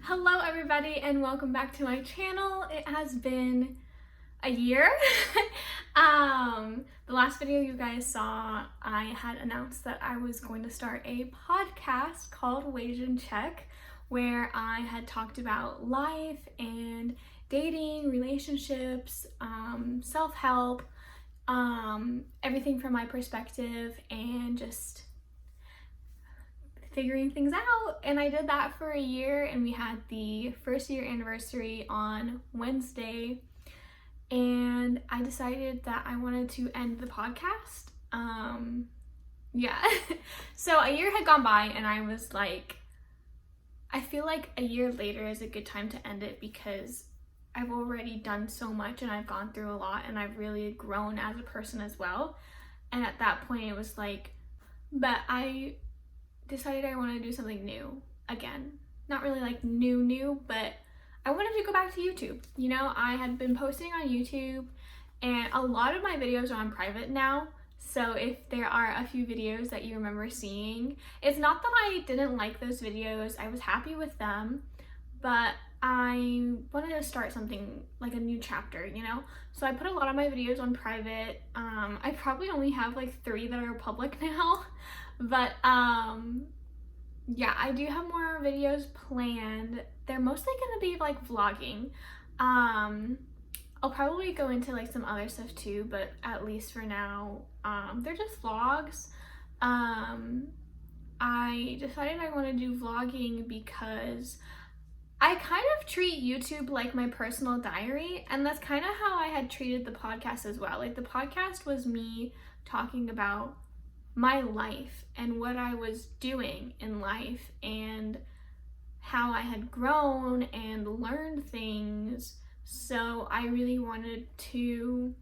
Hello everybody and welcome back to my channel. It has been a year. The last video you guys saw, I had announced that I was going to start a podcast called Wasian Check, where I had talked about life and dating, relationships, self-help, everything from my perspective and just figuring things out. And I did that for a year, and we had the first year anniversary on Wednesday, and I decided that I wanted to end the podcast. So a year had gone by and I was like, I feel like a year later is a good time to end it because I've already done so much and I've gone through a lot and I've really grown as a person as well. And at that point it was like, but I decided I wanted to do something new again. Not really like new, but I wanted to go back to YouTube. You know, I had been posting on YouTube and a lot of my videos are on private now. So if there are a few videos that you remember seeing, it's not that I didn't like those videos. I was happy with them, but I wanted to start something like a new chapter, you know? So I put a lot of my videos on private. I probably only have like 3 that are public now. But yeah, I do have more videos planned. They're mostly gonna be like vlogging. I'll probably go into like some other stuff too, but at least for now, they're just vlogs. I decided I want to do vlogging because I kind of treat YouTube like my personal diary, and that's kind of how I had treated the podcast as well. Like the podcast was me talking about my life and what I was doing in life and how I had grown and learned things. So I really wanted to,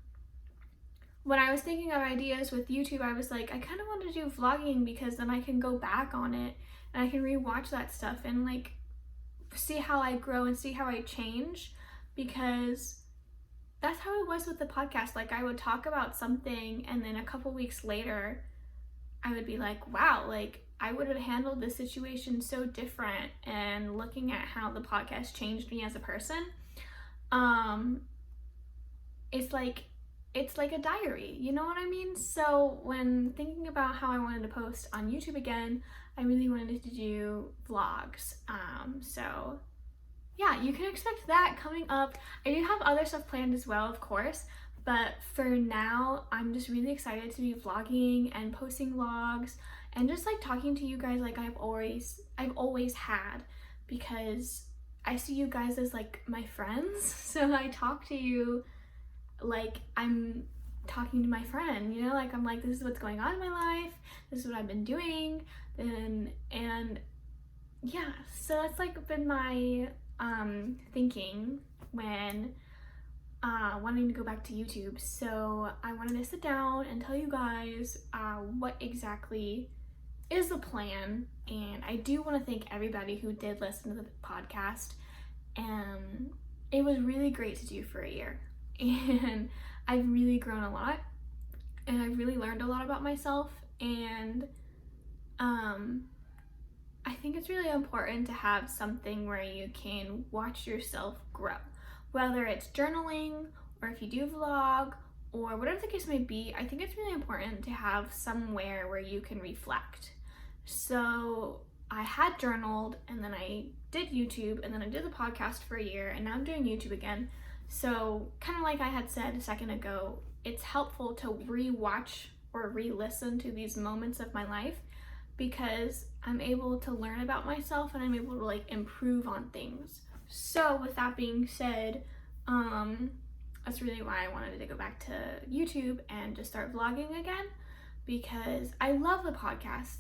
when I was thinking of ideas with YouTube, I was like, I kind of want to do vlogging because then I can go back on it and I can rewatch that stuff and like see how I grow and see how I change, because that's how it was with the podcast. Like I would talk about something and then a couple weeks later I would be like, wow, like I would have handled this situation so different. And looking at how the podcast changed me as a person, it's like a diary, you know what I mean? So when thinking about how I wanted to post on YouTube again, I really wanted to do vlogs. So yeah, you can expect that coming up. I do have other stuff planned as well, of course. But for now, I'm just really excited to be vlogging and posting vlogs and just like talking to you guys like I've always had, because I see you guys as like my friends. So I talk to you like I'm talking to my friend, you know, like I'm like, this is what's going on in my life, this is what I've been doing, and yeah, so that's like been my thinking when wanting to go back to YouTube. So I wanted to sit down and tell you guys what exactly is the plan, and I do want to thank everybody who did listen to the podcast. It was really great to do for a year, and I've really grown a lot, and I've really learned a lot about myself, and I think it's really important to have something where you can watch yourself grow. Whether it's journaling or if you do vlog or whatever the case may be, I think it's really important to have somewhere where you can reflect. So I had journaled, and then I did YouTube, and then I did the podcast for a year, and now I'm doing YouTube again. So kind of like I had said a second ago, it's helpful to re-watch or re-listen to these moments of my life, because I'm able to learn about myself and I'm able to like improve on things. So with that being said, that's really why I wanted to go back to YouTube and just start vlogging again, because I love the podcast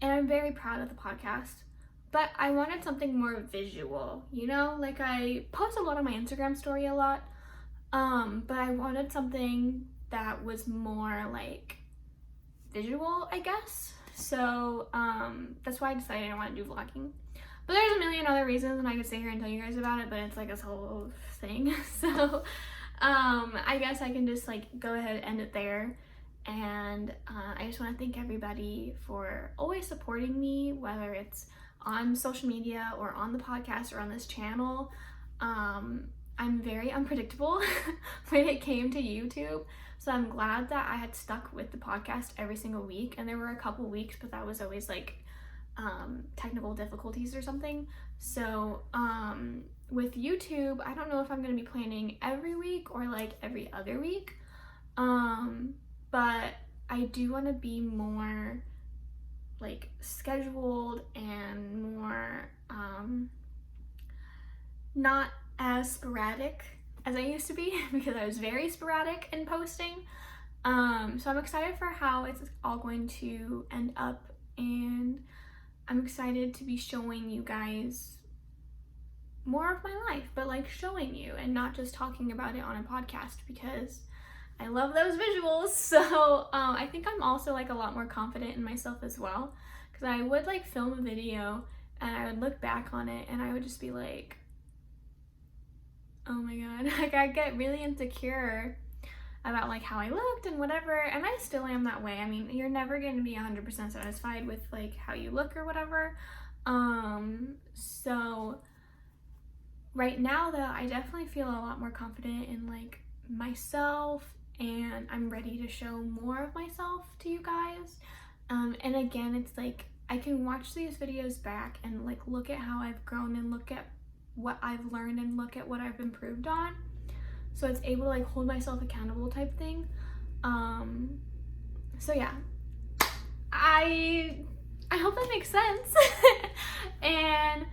and I'm very proud of the podcast, but I wanted something more visual, you know? Like I post a lot on my Instagram story a lot, but I wanted something that was more like visual, I guess. So that's why I decided I want to do vlogging. But there's a million other reasons, and I could sit here and tell you guys about it, but it's like this whole thing. So I guess I can just like go ahead and end it there. And I just want to thank everybody for always supporting me, whether it's on social media or on the podcast or on this channel, I'm very unpredictable when it came to YouTube. So I'm glad that I had stuck with the podcast every single week. And there were a couple weeks, but that was always like technical difficulties or something. So with YouTube, I don't know if I'm going to be planning every week or like every other week. But I do want to be more like scheduled and more not as sporadic as I used to be, because I was very sporadic in posting. So I'm excited for how it's all going to end up, and I'm excited to be showing you guys more of my life, but like showing you and not just talking about it on a podcast, because I love those visuals. So I think I'm also like a lot more confident in myself as well, because I would like film a video and I would look back on it and I would just be like, oh my god, like I get really insecure about like how I looked and whatever, and I still am that way. I mean, you're never going to be 100% satisfied with like how you look or whatever. So right now though, I definitely feel a lot more confident in like myself, and I'm ready to show more of myself to you guys. And again, it's like I can watch these videos back and like look at how I've grown and look at what I've learned and look at what I've improved on. So it's able to like hold myself accountable type thing. So yeah, I hope that makes sense. And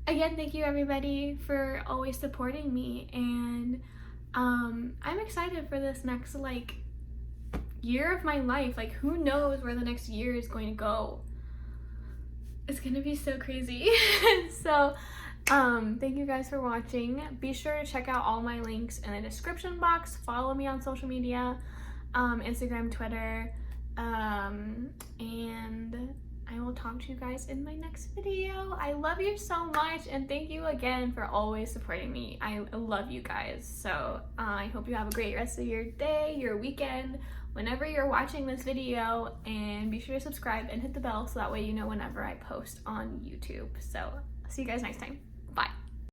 again, thank you everybody for always supporting me, and I'm excited for this next like year of my life. Like who knows where the next year is going to go. It's gonna be so crazy. So thank you guys for watching. Be sure to check out all my links in the description box. Follow me on social media, Instagram, Twitter, and I will talk to you guys in my next video. I love you so much, and thank you again for always supporting me. I love you guys. So I hope you have a great rest of your day, your weekend, whenever you're watching this video, and be sure to subscribe and hit the bell so that way you know whenever I post on YouTube. So see you guys next time. Bye.